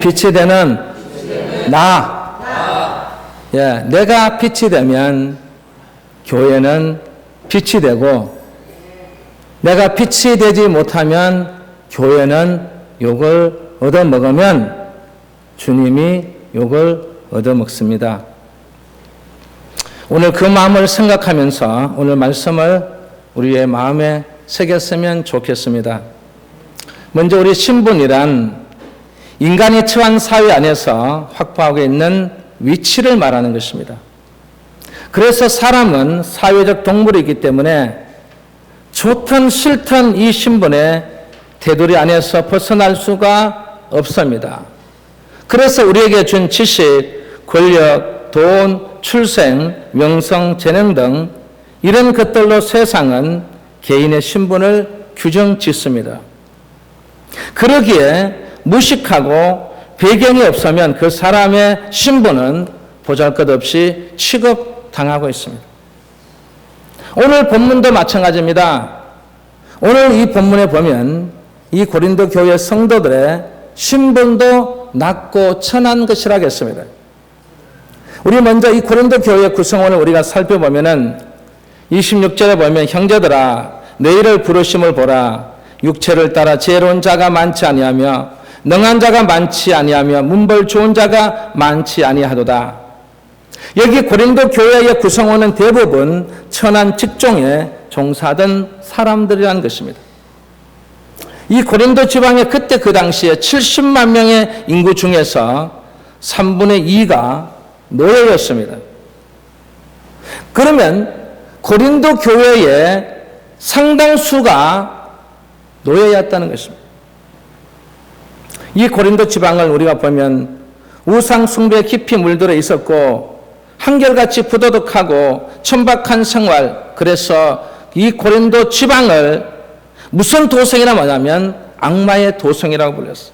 빛이 되는 나. 예, 내가 빛이 되면 교회는 빛이 되고, 내가 빛이 되지 못하면 교회는 욕을 얻어먹으면 주님이 욕을 얻어먹습니다. 오늘 그 마음을 생각하면서 오늘 말씀을 우리의 마음에 새겼으면 좋겠습니다. 먼저 우리 신분이란 인간이 처한 사회 안에서 확보하고 있는 위치를 말하는 것입니다. 그래서 사람은 사회적 동물이기 때문에 좋든 싫든 이 신분의 테두리 안에서 벗어날 수가 없습니다. 그래서 우리에게 준 지식, 권력, 돈, 출생, 명성, 재능 등 이런 것들로 세상은 개인의 신분을 규정 짓습니다. 그러기에 무식하고 배경이 없으면 그 사람의 신분은 보잘것없이 취급당하고 있습니다. 오늘 본문도 마찬가지입니다. 오늘 이 본문에 보면 이 고린도 교회 성도들의 신분도 낮고 천한 것이라고 했습니다. 우리 먼저 이 고린도 교회 구성원을 우리가 살펴보면은 26절에 보면 형제들아 너희를 부르심을 보라. 육체를 따라 지혜로운 자가 많지 아니하며 능한 자가 많지 아니하며 문벌 좋은 자가 많지 아니하도다. 여기 고린도 교회의 구성원은 대부분 천한 직종에 종사하던 사람들이라는 것입니다. 이 고린도 지방에 그때 그 당시에 70만 명의 인구 중에서 3분의 2가 노예였습니다. 그러면 고린도 교회의 상당수가 노예였다는 것입니다. 이 고린도 지방을 우리가 보면 우상 숭배에 깊이 물들어 있었고 한결같이 부도덕하고 천박한 생활, 그래서 이 고린도 지방을 무슨 도성이라 말하면 악마의 도성이라고 불렸어요.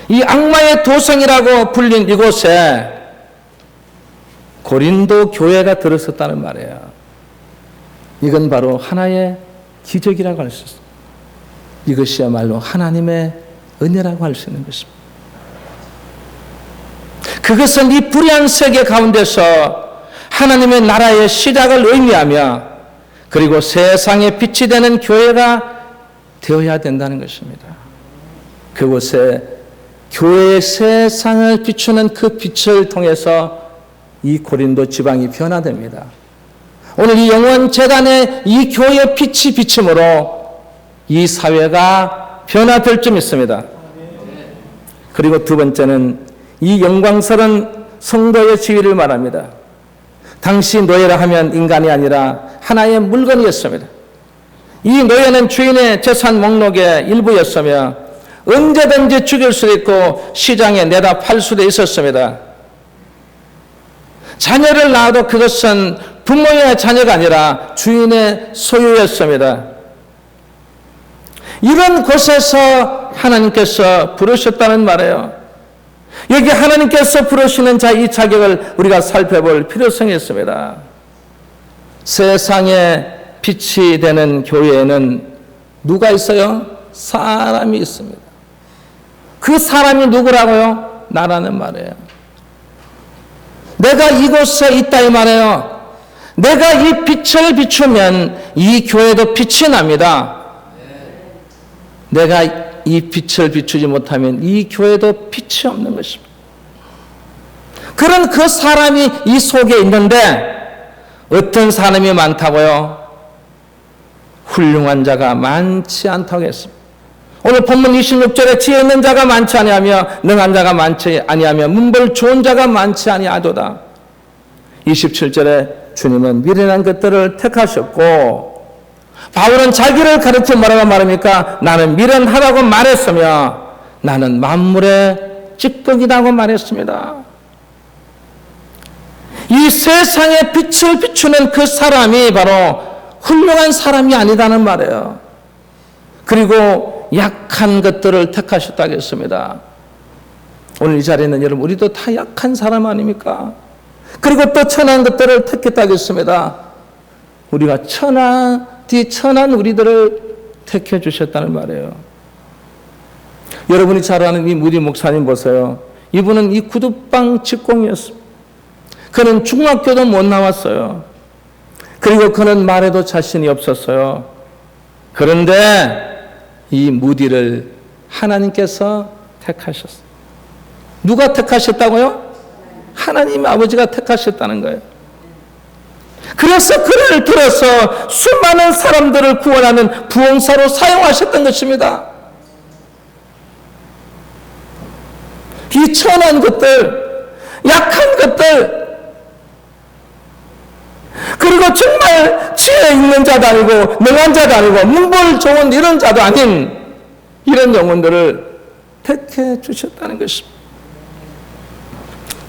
이 악마의 도성이라고 불린 이곳에 고린도 교회가 들어섰다는 말이에요. 이건 바로 하나의 기적이라고 할 수 있어요. 이것이야말로 하나님의 은혜라고 할 수 있는 것입니다. 그것은 이 불의한 세계 가운데서 하나님의 나라의 시작을 의미하며 그리고 세상에 빛이 되는 교회가 되어야 된다는 것입니다. 그곳에 교회의 세상을 비추는 그 빛을 통해서 이 고린도 지방이 변화됩니다. 오늘 이 영원 재단의 이 교회의 빛이 비침으로 이 사회가 변화될 줄 믿습니다. 그리고 두 번째는 이 영광스러운 성도의 지위를 말합니다. 당시 노예라 하면 인간이 아니라 하나의 물건이었습니다. 이 노예는 주인의 재산 목록의 일부였으며 언제든지 죽일 수도 있고 시장에 내다 팔 수도 있었습니다. 자녀를 낳아도 그것은 부모의 자녀가 아니라 주인의 소유였습니다. 이런 곳에서 하나님께서 부르셨다는 말이에요. 여기 하나님께서 부르시는 자 이 자격을 우리가 살펴볼 필요성이 있습니다. 세상에 빛이 되는 교회에는 누가 있어요? 사람이 있습니다. 그 사람이 누구라고요? 나라는 말이에요. 내가 이곳에 있다 이 말이에요. 내가 이 빛을 비추면 이 교회도 빛이 납니다. 내가 이 빛을 비추지 못하면 이 교회도 빛이 없는 것입니다. 그런 그 사람이 이 속에 있는데 어떤 사람이 많다고요? 훌륭한 자가 많지 않다고 했습니다. 오늘 본문 26절에 지혜 있는 자가 많지 아니하며 능한 자가 많지 아니하며 문벌 좋은 자가 많지 아니하도다. 27절에 주님은 미련한 것들을 택하셨고 바울은 자기를 가르쳐 뭐라고 말합니까? 나는 미련하다고 말했으며 나는 만물의 찌꺼기라고 말했습니다. 이 세상에 빛을 비추는 그 사람이 바로 훌륭한 사람이 아니다는 말이에요. 그리고 약한 것들을 택하셨다고 했습니다. 오늘 이 자리에 있는 여러분, 우리도 다 약한 사람 아닙니까? 그리고 또 천한 것들을 택했다고 했습니다. 우리가 천한 우리들을 택해 주셨다는 말이에요. 여러분이 잘 아는 이 무디 목사님 보세요. 이분은 이 구두방 직공이었습니다. 그는 중학교도 못 나왔어요. 그리고 그는 말에도 자신이 없었어요. 그런데 이 무디를 하나님께서 택하셨어요. 누가 택하셨다고요? 하나님 아버지가 택하셨다는 거예요. 그래서 그를 들어서 수많은 사람들을 구원하는 부흥사로 사용하셨던 것입니다. 이 천한 것들, 약한 것들, 그리고 정말 지혜 있는 자도 아니고 능한 자도 아니고 문벌 좋은 이런 자도 아닌 이런 영혼들을 택해 주셨다는 것입니다.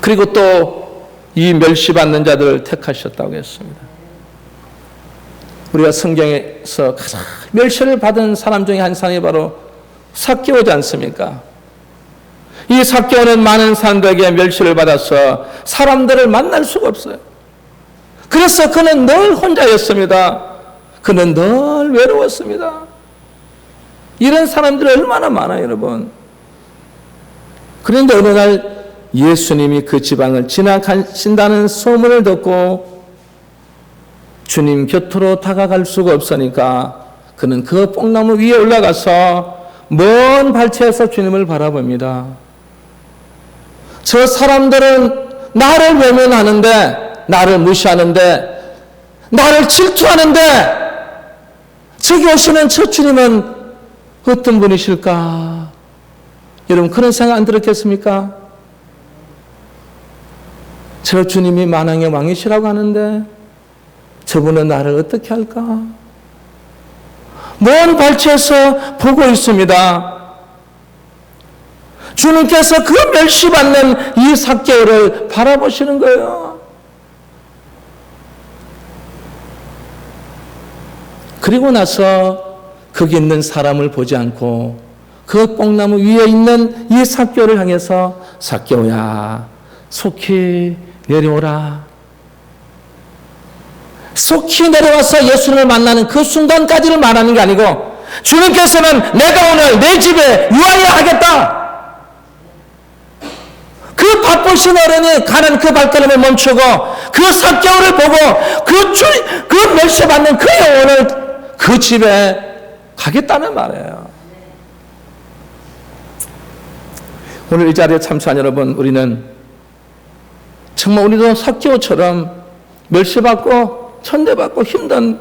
그리고 또 이 멸시받는 자들을 택하셨다고 했습니다. 우리가 성경에서 가장 멸시를 받은 사람 중에 한 사람이 바로 삭개오지 않습니까? 이 삭개오는 많은 사람들에게 멸시를 받아서 사람들을 만날 수가 없어요. 그래서 그는 늘 혼자였습니다. 그는 늘 외로웠습니다. 이런 사람들이 얼마나 많아요, 여러분. 그런데 어느 날 예수님이 그 지방을 지나가신다는 소문을 듣고 주님 곁으로 다가갈 수가 없으니까 그는 그 뽕나무 위에 올라가서 먼 발치에서 주님을 바라봅니다. 저 사람들은 나를 외면하는데, 나를 무시하는데, 나를 질투하는데 저기 오시는 저 주님은 어떤 분이실까? 여러분 그런 생각 안 들었겠습니까? 저 주님이 만왕의 왕이시라고 하는데 저분은 나를 어떻게 할까? 먼 발치에서 보고 있습니다. 주님께서 그 멸시받는 이 삭개오를 바라보시는 거예요. 그리고 나서 거기 있는 사람을 보지 않고 그 뽕나무 위에 있는 이 삭개오를 향해서 삭개오야 속히 내려오라. 속히 내려와서 예수님을 만나는 그 순간까지를 말하는 게 아니고 주님께서는 내가 오늘 내 집에 유하여 하겠다. 그 바쁘신 어른이 가는 그 발걸음을 멈추고 그 삭개오를 보고 그 멸시받는 그 영혼을 그 집에 가겠다는 말이에요. 오늘 이 자리에 참석한 여러분, 우리는 정말 우리도 삭개오처럼 멸시받고 천대받고 힘든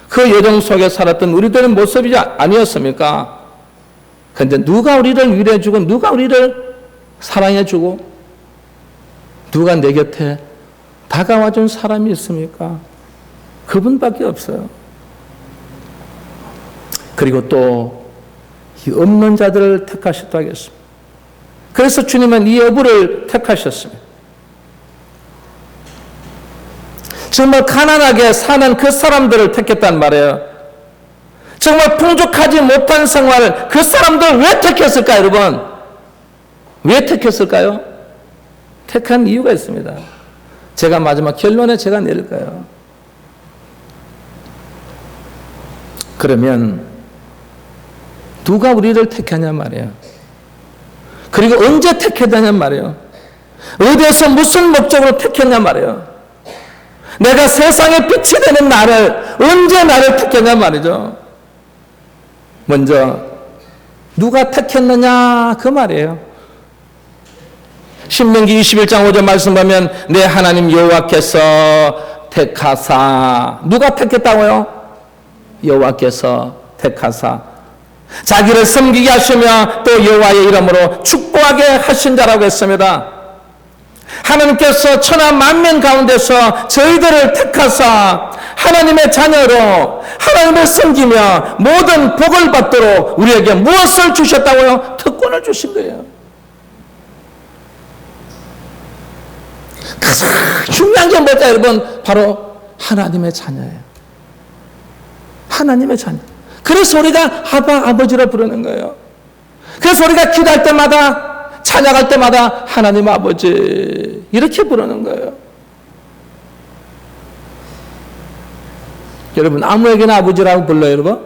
그 여정 속에 살았던 우리들의 모습이 아니었습니까? 그런데 누가 우리를 위로해주고 누가 우리를 사랑해주고 누가 내 곁에 다가와준 사람이 있습니까? 그분밖에 없어요. 그리고 또 이 없는 자들을 택하셨다고 했습니다. 그래서 주님은 이 어부를 택하셨습니다. 정말 가난하게 사는 그 사람들을 택했단 말이에요. 정말 풍족하지 못한 생활, 그 사람들 왜 택했을까요, 여러분? 왜 택했을까요? 택한 이유가 있습니다. 제가 마지막 결론에 제가 내릴 거예요. 그러면 누가 우리를 택하냔 말이에요. 그리고 언제 택했느냔 말이에요. 어디에서 무슨 목적으로 택했냔 말이에요. 내가 세상에 빛이 되는 나를 언제 나를 택했냔 말이죠. 먼저 누가 택했느냐 그 말이에요. 신명기 21장 5절 말씀 보면 내 하나님 여호와께서 택하사, 누가 택했다고요? 여호와께서 택하사 자기를 섬기게 하시며 또 여호와의 이름으로 축복하게 하신 자라고 했습니다. 하나님께서 천하 만민 가운데서 저희들을 택하사 하나님의 자녀로 하나님을 섬기며 모든 복을 받도록 우리에게 무엇을 주셨다고요? 특권을 주신 거예요. 가장 중요한 게 뭐죠, 여러분? 바로 하나님의 자녀예요. 하나님의 자녀. 그래서 우리가 아바, 아버지라 부르는 거예요. 그래서 우리가 기도할 때마다, 찬양할 때마다 하나님 아버지 이렇게 부르는 거예요. 여러분 아무에게나 아버지라고 불러요, 여러분?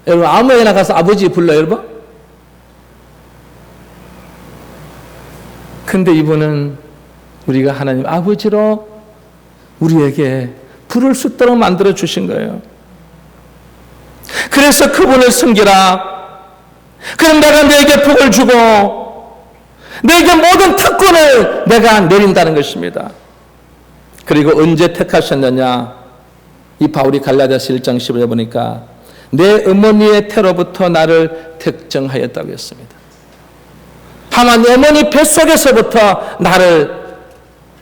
여러분 아무에게나 가서 아버지 불러요, 여러분? 근데 이분은 우리가 하나님 아버지로 우리에게 부를 수 있도록 만들어 주신 거예요. 그래서 그분을 섬기라. 그럼 내가 너에게 복을 주고 너에게 모든 특권을 내가 내린다는 것입니다. 그리고 언제 택하셨느냐? 이 바울이 갈라디아서 1장 10절에 보니까 내 어머니의 태로부터 나를 택정하였다고 했습니다. 하나님 어머니 뱃속에서부터 나를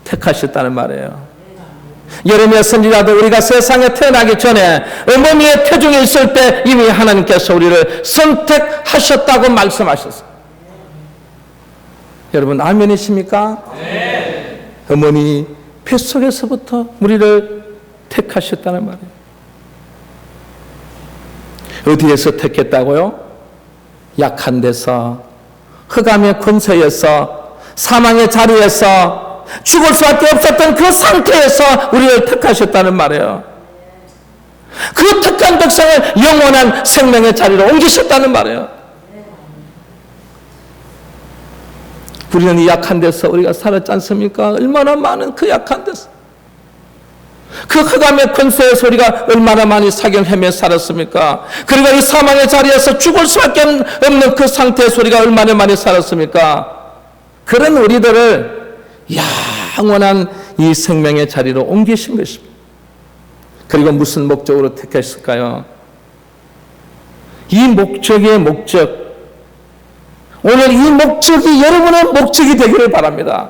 택하셨다는 말이에요. 예레미야 선지자도 우리가 세상에 태어나기 전에 어머니의 태중에 있을 때 이미 하나님께서 우리를 선택하셨다고 말씀하셨어요. 여러분 아멘이십니까? 네. 어머니 뱃속에서부터 우리를 택하셨다는 말이에요. 어디에서 택했다고요? 약한 데서, 흑암의 권세에서, 사망의 자리에서, 죽을 수밖에 없었던 그 상태에서 우리를 택하셨다는 말이에요. 그 택한 백성을 영원한 생명의 자리로 옮기셨다는 말이에요. 우리는 이 약한 데서 우리가 살았지 않습니까? 얼마나 많은 그 약한 데서, 그 흑암의 권세에서 우리가 얼마나 많이 사경하며 살았습니까? 그리고 이 사망의 자리에서 죽을 수밖에 없는 그 상태에서 우리가 얼마나 많이 살았습니까? 그런 우리들을 영원한 이 생명의 자리로 옮기신 것입니다. 그리고 무슨 목적으로 택했을까요? 이 목적의 목적, 오늘 이 목적이 여러분의 목적이 되기를 바랍니다.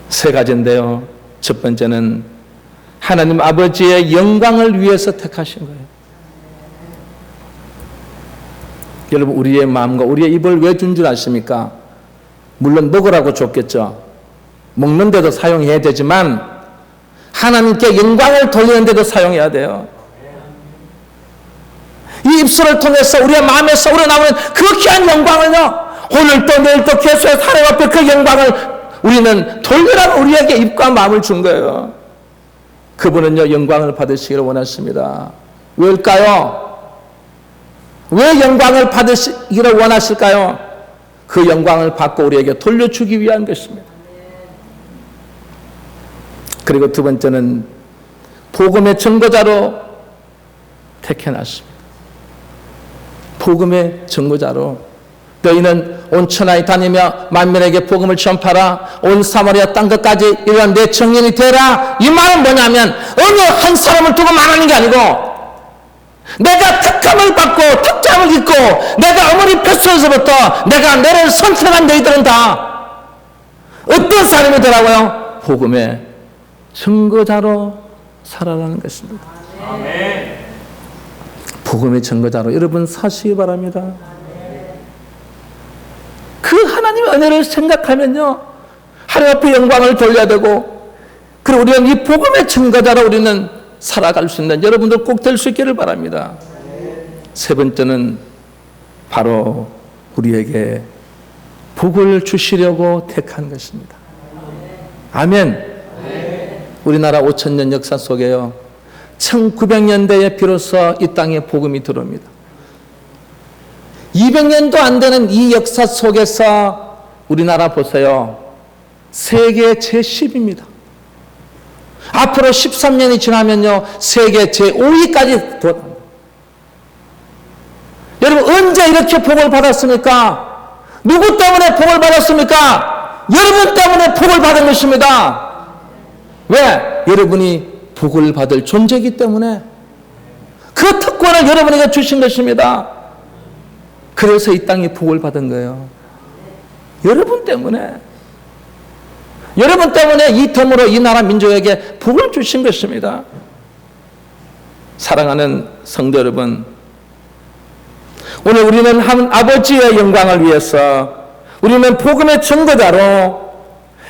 세 가지인데요. 첫 번째는 하나님 아버지의 영광을 위해서 택하신 거예요. 여러분 우리의 마음과 우리의 입을 왜 준 줄 아십니까? 물론 먹으라고 줬겠죠. 먹는데도 사용해야 되지만 하나님께 영광을 돌리는 데도 사용해야 돼요. 이 입술을 통해서 우리의 마음에서 우러나오는 그 귀한 영광을요, 오늘도 내일도 계속 하나님 앞에 그 영광을 우리는 돌리라고 우리에게 입과 마음을 준 거예요. 그분은요 영광을 받으시기를 원하십니다. 왜일까요? 왜 영광을 받으시기를 원하실까요? 그 영광을 받고 우리에게 돌려주기 위한 것입니다. 그리고 두 번째는 복음의 증거자로 택해놨습니다. 복음의 증거자로 너희는 온 천하에 다니며 만민에게 복음을 전파하라. 온 사마리아 땅 끝까지 이르는 내 청년이 되라. 이 말은 뭐냐면 어느 한 사람을 두고 말하는 게 아니고 내가 특함을 받고 특장을 입고 내가 어머니 뱃속에서부터 내가 너를 선택한 너희들은 다 어떤 사람이더라고요? 복음의 증거자로 살아가는 것입니다. 아멘. 복음의 증거자로 여러분 사시기 바랍니다. 그 하나님의 은혜를 생각하면요 하나님 앞에 영광을 돌려야 되고, 그리고 우리는 이 복음의 증거자로 우리는 살아갈 수 있는 여러분들 꼭 될 수 있기를 바랍니다. 세 번째는 바로 우리에게 복을 주시려고 택한 것입니다. 아멘. 우리나라 5,000년 역사 속에요 1900년대에 비로소 이 땅에 복음이 들어옵니다. 200년도 안 되는 이 역사 속에서 우리나라 보세요. 세계 제10입니다. 앞으로 13년이 지나면요 세계 제5위까지 돌아갑니다. 여러분 언제 이렇게 복을 받았습니까? 누구 때문에 복을 받았습니까? 여러분 때문에 복을 받은 것입니다. 왜? 여러분이 복을 받을 존재이기 때문에 그 특권을 여러분에게 주신 것입니다. 그래서 이 땅에 복을 받은 거예요. 여러분 때문에 이 덤으로 이 나라 민족에게 복을 주신 것입니다. 사랑하는 성도 여러분, 오늘 우리는 한 아버지의 영광을 위해서 우리는 복음의 증거자로,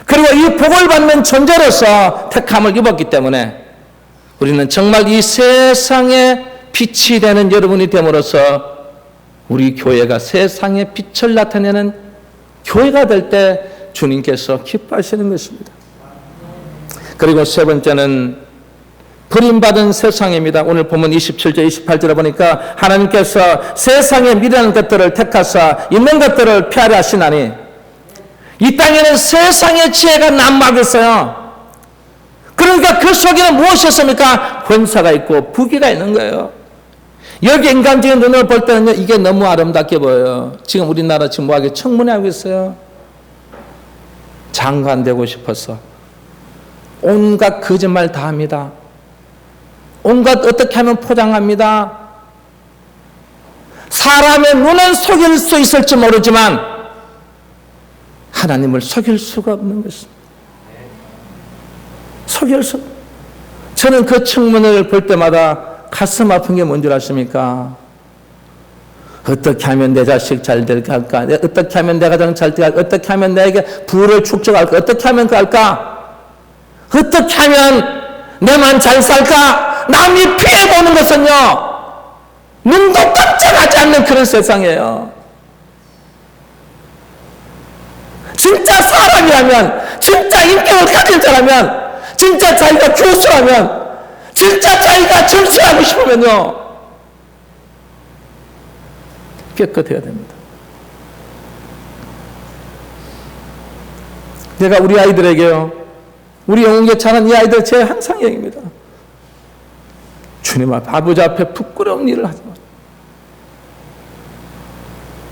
그리고 이 복을 받는 존재로서 택함을 입었기 때문에 우리는 정말 이 세상에 빛이 되는 여러분이 됨으로써 우리 교회가 세상에 빛을 나타내는 교회가 될 때 주님께서 기뻐하시는 것입니다. 그리고 세 번째는 버림받은 세상입니다. 오늘 보면 27절 28절에 보니까 하나님께서 세상에 미련한 것들을 택하사 있는 것들을 폐하려 하시나니 이 땅에는 세상의 지혜가 난무하고 있어요. 그러니까 그 속에는 무엇이었습니까? 권사가 있고 부귀가 있는 거예요. 여기 인간적인 눈으로 볼 때는요, 이게 너무 아름답게 보여요. 지금 우리나라 지금 뭐하게 청문회하고 있어요. 장관 되고 싶어서 온갖 거짓말 다 합니다. 온갖 어떻게 하면 포장합니다. 사람의 눈은 속일 수 있을지 모르지만 하나님을 속일 수가 없는 것입니다. 속일 수. 저는 그 청문회를 볼 때마다 가슴 아픈 게 뭔 줄 아십니까? 어떻게 하면 내 자식 잘 될까 할까? 어떻게 하면 내 가정 잘 될까? 어떻게 하면 내게 부를 축적할까? 어떻게 하면 그럴까? 어떻게 하면 내만 잘 살까? 남이 피해보는 것은요, 눈도 깜짝하지 않는 그런 세상이에요. 진짜 사람이라면, 진짜 인격을 가진 자라면, 진짜 자기가 교수라면, 진짜 자기가 정치하고 싶으면요, 깨끗해야 됩니다. 내가 우리 아이들에게요, 우리 영웅에 자란 이 아이들 제 항상 얘기입니다. 주님 앞에, 아버지 앞에 부끄러운 일을 하지 마세요.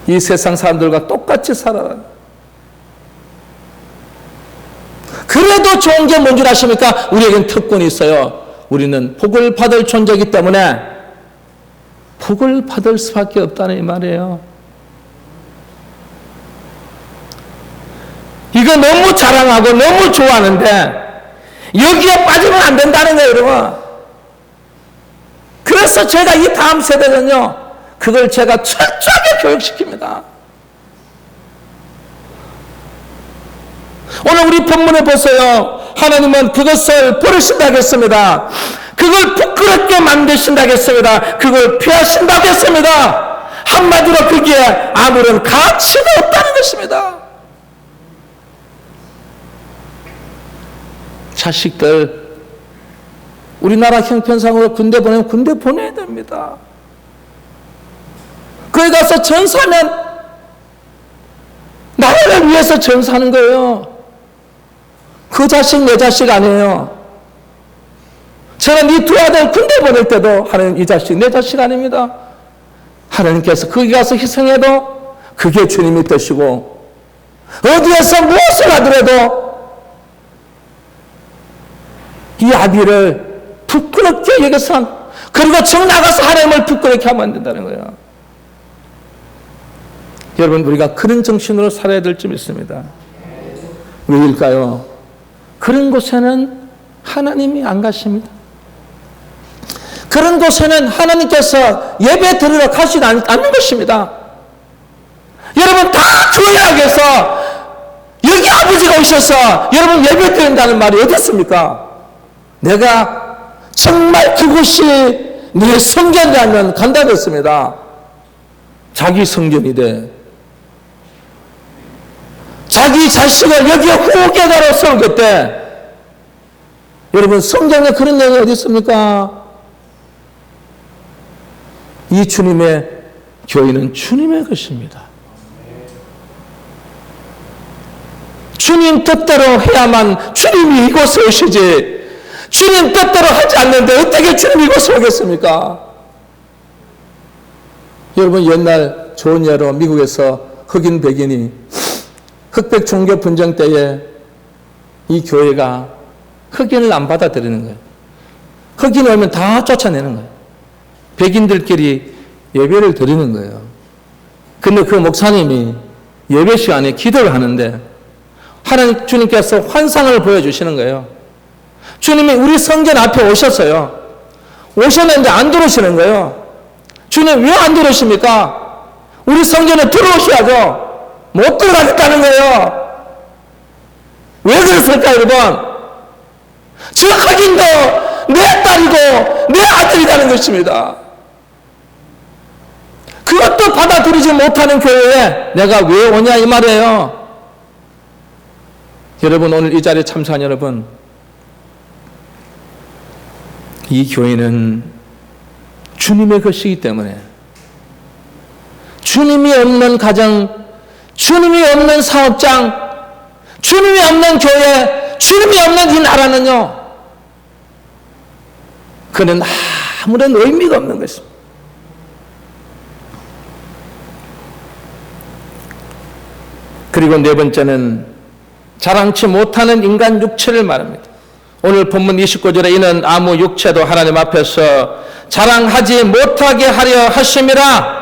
이 세상 사람들과 똑같이 살아라. 그래도 좋은 게 뭔 줄 아십니까? 우리에겐 특권이 있어요. 우리는 복을 받을 존재이기 때문에 복을 받을 수밖에 없다는 이 말이에요. 이거 너무 자랑하고 너무 좋아하는데 여기에 빠지면 안 된다는 거예요, 여러분. 그래서 제가 이 다음 세대는요, 그걸 제가 철저하게 교육시킵니다. 오늘 우리 본문에 보세요. 하나님은 그것을 버리신다고 했습니다. 그걸 부끄럽게 만드신다고 했습니다. 그걸 피하신다고 했습니다. 한마디로 그게 아무런 가치가 없다는 것입니다. 자식들, 우리나라 형편상으로 군대 보내면 군대 보내야 됩니다. 거기 가서 전사하면 나라를 위해서 전사하는 거예요. 그 자식 내 자식 아니에요. 저는 이 두 아들 군대 보낼 때도 하나님 이 자식 내 자식 아닙니다. 하나님께서 거기 가서 희생해도 그게 주님의 뜻이고, 어디에서 무엇을 하더라도 이 아비를 부끄럽게 여겨서, 그리고 정 나가서 하나님을 부끄럽게 하면 안 된다는 거예요. 여러분, 우리가 그런 정신으로 살아야 될 점 있습니다. 왜일까요? 그런 곳에는 하나님이 안 가십니다. 그런 곳에는 하나님께서 예배 드리러 가시지 않는 것입니다. 여러분, 다 교회학에서 여기 아버지가 오셔서 여러분 예배 드린다는 말이 어디 있습니까? 내가 정말 그곳이 네 성전이라면 간다고 했습니다. 자기 성전이 돼. 자기 자식을 여기에 후계자로 세우겠대. 여러분, 성경에 그런 내용이 어디 있습니까? 이 주님의 교회는 주님의 것입니다. 주님 뜻대로 해야만 주님이 이곳에 오시지, 주님 뜻대로 하지 않는데 어떻게 주님이 이곳에 오겠습니까? 여러분, 옛날 좋은 예로 미국에서 흑인 백인이 흑백 종교 분쟁 때에 이 교회가 흑인을 안 받아들이는 거예요. 흑인이 오면 다 쫓아내는 거예요. 백인들끼리 예배를 드리는 거예요. 근데 그 목사님이 예배 시간에 기도를 하는데 하나님 주님께서 환상을 보여주시는 거예요. 주님이 우리 성전 앞에 오셨어요. 오셨는데 안 들어오시는 거예요. 주님 왜 안 들어오십니까? 우리 성전에 들어오셔야죠. 못 들어가겠다는 거예요. 왜 그랬을까, 여러분? 저 흑인도 내 딸이고 내 아들이라는 것입니다. 그것도 받아들이지 못하는 교회에 내가 왜 오냐 이 말이에요. 여러분, 오늘 이 자리에 참석한 여러분, 이 교회는 주님의 것이기 때문에 주님이 없는 가정, 주님이 없는 사업장, 주님이 없는 교회, 주님이 없는 이 나라는요, 그는 아무런 의미가 없는 것입니다. 그리고 네 번째는 자랑치 못하는 인간 육체를 말합니다. 오늘 본문 29절에 이는 아무 육체도 하나님 앞에서 자랑하지 못하게 하려 하심이라.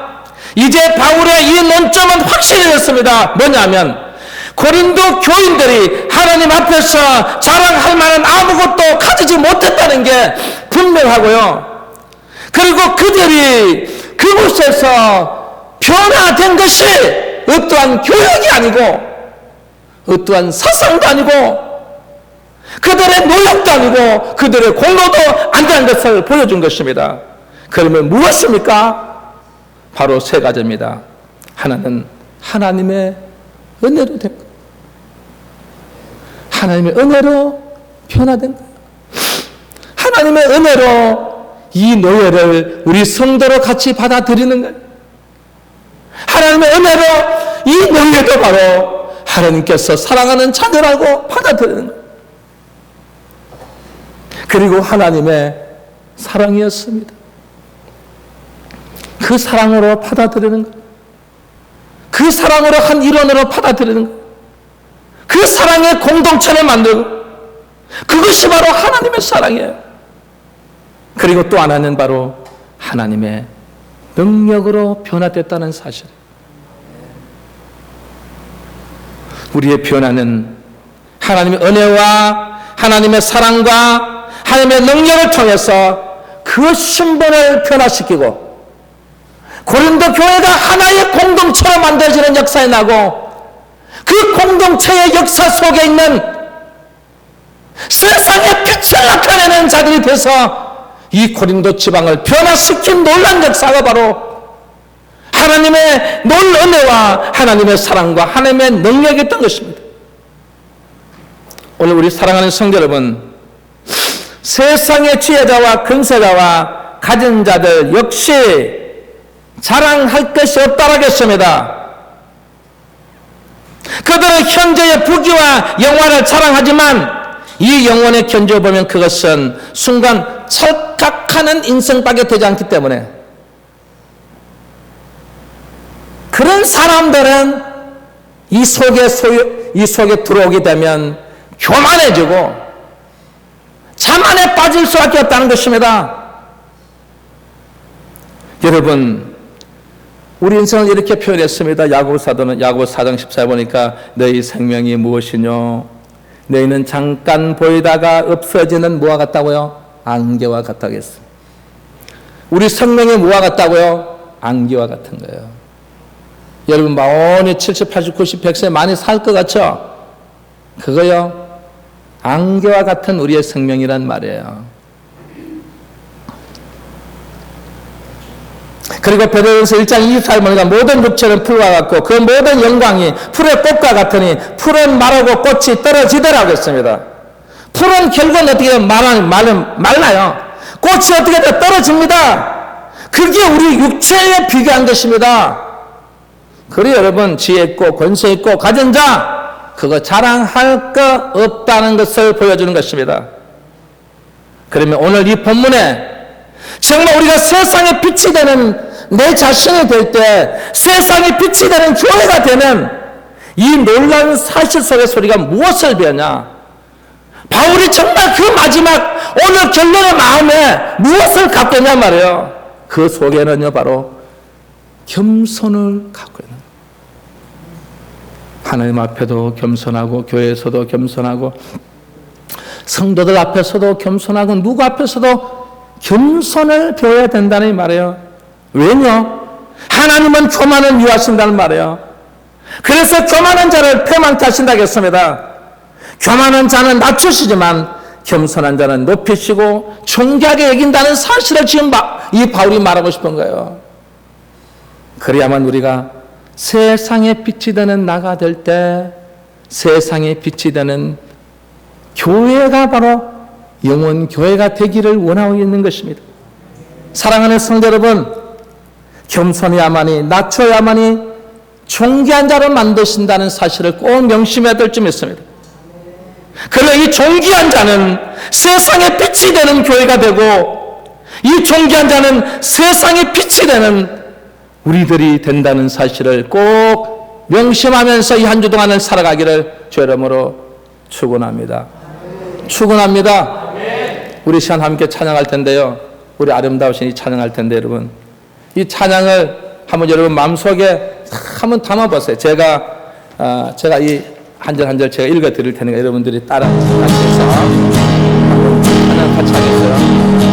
이제 바울의 이 논점은 확실해졌습니다. 뭐냐면 고린도 교인들이 하나님 앞에서 자랑할 만한 아무것도 가지지 못했다는 게 분명하고요. 그리고 그들이 그곳에서 변화된 것이 어떠한 교육이 아니고 어떠한 사상도 아니고 그들의 노력도 아니고 그들의 공로도 아니라는 것을 보여준 것입니다. 그러면 무엇입니까? 바로 세 가지입니다. 하나는 하나님의 은혜로 된 것. 하나님의 은혜로 변화된 것. 하나님의 은혜로 이 노예를 우리 성도로 같이 받아들이는 것. 하나님의 은혜로 이 노예도 바로 하나님께서 사랑하는 자녀라고 받아들이는 것. 그리고 하나님의 사랑이었습니다. 그 사랑으로 받아들이는 것. 그 사랑으로 한 일원으로 받아들이는 것. 그 사랑의 공동체를 만들고 그것이 바로 하나님의 사랑이에요. 그리고 또 하나는 바로 하나님의 능력으로 변화됐다는 사실. 우리의 변화는 하나님의 은혜와 하나님의 사랑과 하나님의 능력을 통해서 그 신분을 변화시키고 고린도 교회가 하나의 공동체로 만들어지는 역사에 나고 그 공동체의 역사 속에 있는 세상의 빛을 나타내는 자들이 돼서 이 고린도 지방을 변화시킨 놀라운 역사가 바로 하나님의 은혜와 하나님의 사랑과 하나님의 능력이었던 것입니다. 오늘 우리 사랑하는 성도 여러분, 세상의 지혜자와 근세자와 가진 자들 역시 자랑할 것이 없다라겠습니다. 그들은 현재의 부귀와 영화를 자랑하지만 이 영혼의 견주어 보면 그것은 순간 찰칵하는 인생밖에 되지 않기 때문에 그런 사람들은 이 속에 들어오게 되면 교만해지고 자만에 빠질 수밖에 없다는 것입니다. 여러분, 우리 인생을 이렇게 표현했습니다. 야고보 사도는 야고보 4장 14에 보니까 너희 생명이 무엇이뇨? 너희는 잠깐 보이다가 없어지는 뭐와 같다고요? 안개와 같다겠습니다. 우리 생명이 뭐와 같다고요? 안개와 같은 거예요. 여러분 마온이 70, 80, 90, 100세 많이 살 것 같죠? 그거요 안개와 같은 우리의 생명이란 말이에요. 그리고 베드로전서 1장 24절 보니까 모든 육체는 풀과 같고 그 모든 영광이 풀의 꽃과 같으니 풀은 마르고 꽃이 떨어지더라고 했습니다. 풀은 결국은 어떻게 말라요. 꽃이 어떻게 떨어집니다. 그게 우리 육체에 비교한 것입니다. 그래 여러분, 지혜 있고 권세 있고 가진 자 그거 자랑할 거 없다는 것을 보여주는 것입니다. 그러면 오늘 이 본문에 정말 우리가 세상의 빛이 되는 내 자신이 될 때 세상의 빛이 되는 교회가 되는 이 놀라운 사실 속에서 우리가 무엇을 배우냐? 바울이 정말 그 마지막 오늘 결론의 마음에 무엇을 갖고 있냐 말이에요. 그 속에는요 바로 겸손을 갖고 있는, 하나님 앞에도 겸손하고 교회에서도 겸손하고 성도들 앞에서도 겸손하고 누구 앞에서도 겸손을 배워야 된다는 말이에요. 왜냐? 하나님은 교만을 미워하신다는 말이에요. 그래서 교만한 자를 패망케 하신다고 했습니다. 교만한 자는 낮추시지만 겸손한 자는 높이시고 존귀하게 여긴다는 사실을 지금 이 바울이 말하고 싶은 거예요. 그래야만 우리가 세상의 빛이 되는 나가 될 때 세상의 빛이 되는 교회가 바로 영원 교회가 되기를 원하고 있는 것입니다. 사랑하는 성도 여러분, 겸손해야만이, 낮춰야만이 존귀한 자로 만드신다는 사실을 꼭 명심해야 될 점 있습니다. 그러나 이 존귀한 자는 세상의 빛이 되는 교회가 되고, 이 존귀한 자는 세상의 빛이 되는 우리들이 된다는 사실을 꼭 명심하면서 이 한 주 동안을 살아가기를 주의 이름으로 축원합니다. 축원합니다. 우리 시간 함께 찬양할 텐데요. 우리 아름다우신 이 찬양할 텐데 여러분, 이 찬양을 한번 여러분 마음속에 한번 담아보세요. 제가 이 한 절 한 절 제가 읽어 드릴 테니까 여러분들이 따라 같이 해서 한번 찬양 같이 하겠어요.